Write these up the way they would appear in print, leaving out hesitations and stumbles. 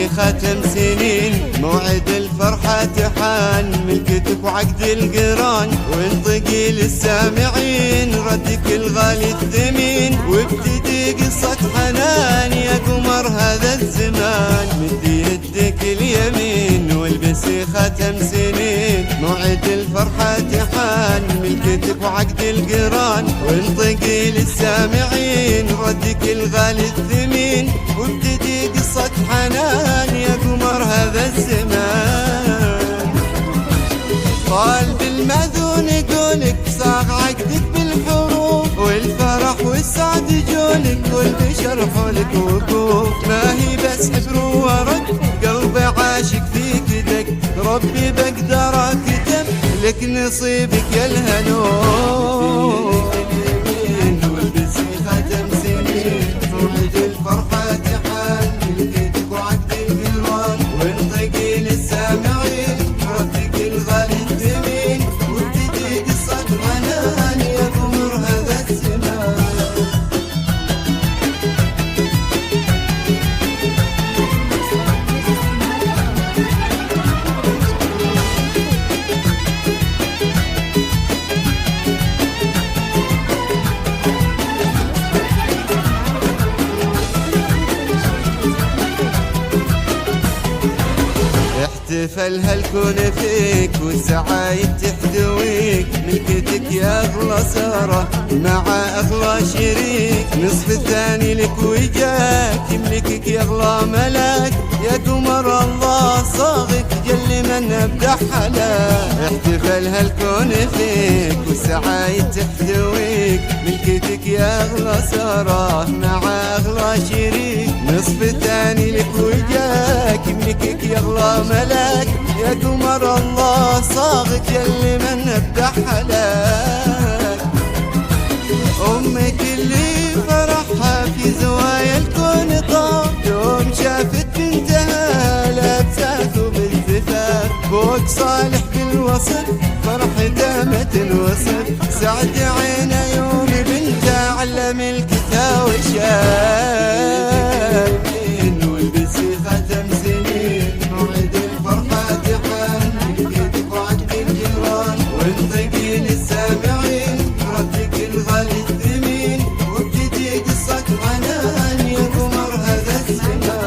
والبسي ختم سنين، موعد الفرحة حان، ملكتك وعقد القران، وانطقي للسامعين ردك الغالي الثمين، وابتدي قصة حنان يا قمر هذا الزمان. مدي يدك اليمين والبسي ختم سنين، موعد الفرحة حان، ملكتك وعقد القران، وانطقي للسامعين ردك الغالي الثمين، وابتدي قصة حنان يا قمر هذا الزمان. طال بالمأذون يقولك صاغ عقدك بالحروف، والفرح والسعد جولك والبشر حولك وقوف، ما هي بس حبر وورق قلبي عاشق فيك دق، ربي بقدر اكتب لك نصيبك يا الهنوف. والبسي ختم سنين، موعد الفرحة حان، ملكتك وعقد القران، وانطقي للسامعين ردك الغالي الثمين، وابتدي قصة حنان يا قمر هذا الزمان. احتفل هالكون فيك والسعايد تحتويك، ملكتك يا اغلى سارة مع اغلى شريك، نصف الثاني لك وجاك يملكك يا اغلى ملاك، يا قمر الله صاغك جل من ابدع حلاك. احتفل هالكون فيك والسعايد تحتويك، ملكتك يا اغلى سارة مع اغلى شريك، نصف الثاني لك وجاك يملكك يا اغلى ملاك، يا قمر الله صاغك يلي من ابدع حلاك. امك اللي فرحها في زوايا الكون طاب، يوم شافت بنتها لابساك وبالزفاف، فوق صالح بالوصف فرحته ما تنوصف، سعد عينه يوم بنته علم الكتاب وشاف. والبسي ختم سنين، موعد الفرحة حان، ملكتك وعقد القران، وانطقي للسامعين ردك الغالي الثمين، وابتدي قصة حنان يا قمر هذا الزمان.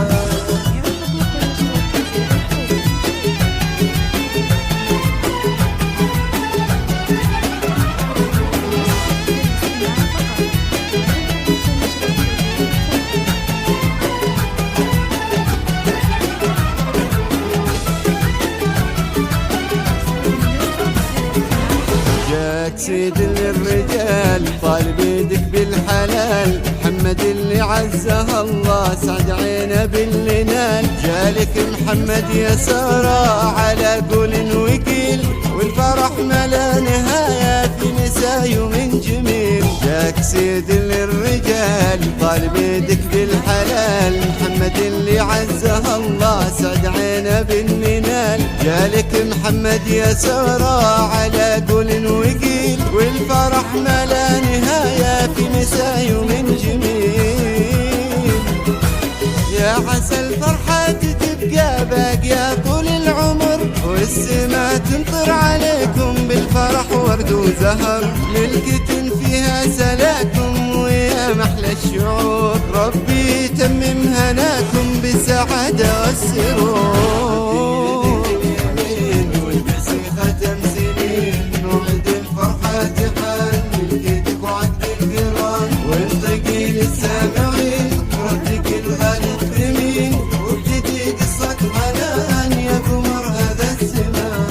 سيد للرجال طالب يدك بالحلال، محمد اللي عزه الله سعد عينه باللي نال، جالك محمد يا سارة على قول وقيل، والفرح ما لا نهاية في مساء يوم جميل. جاك سيد للرجال طالب يدك بالحلال، محمد اللي عزه الله سعد عينه باللي نال، جالك محمد يا سارة على قول وقيل، والفرح ما لا نهاية في مساء يوم جميل. يا عسى الفرحة تبقى باقية طول العمر، والسما تمطر عليكم بالفرح ورد وزهر، ملكة فيها سلاكم ويا محلى الشعور، ربي يتمم هناكم بالسعادة والسرور. والبسي ختم سنين، موعد الفرحة حان، ملكتك وعقد القران، وانطقي للسامعين ردك الغالي الثمين، وابتدي قصة حنان يا قمر هذا الزمان.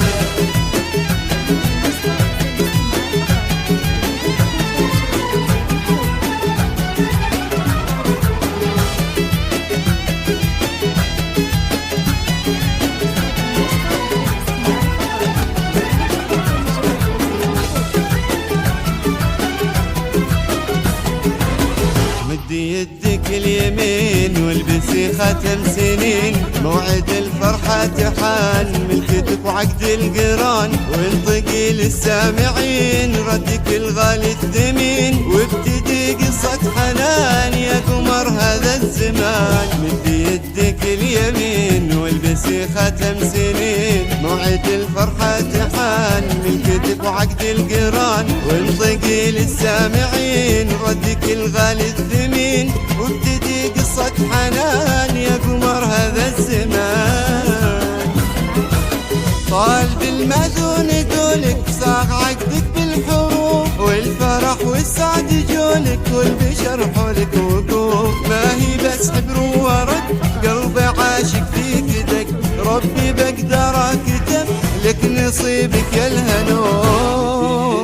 يدك اليمين والبسي ختم سنين، موعد الفرحة حان، ملكتك وعقد القران، وانطقي للسامعين ردك الغالي الثمين، وابتدي قصة حنان يا قمر هذا الزمان. مدي يدك اليمين ختم سنين، موعد الفرحة حان من كتب وعقد القران، وانطقي للسامعين ردك الغالي الثمين، وابتدي قصة حنان يا قمر هذا الزمان. طال بالمأذون دولك صاغ عقدك بالحروف، والفرح والسعد جولك والبشر حولك وقوف، ما هي بس حبر وورد قلبي عاشق فيك دق، ربي بقدر كتب لك نصيبك يا الهنوف.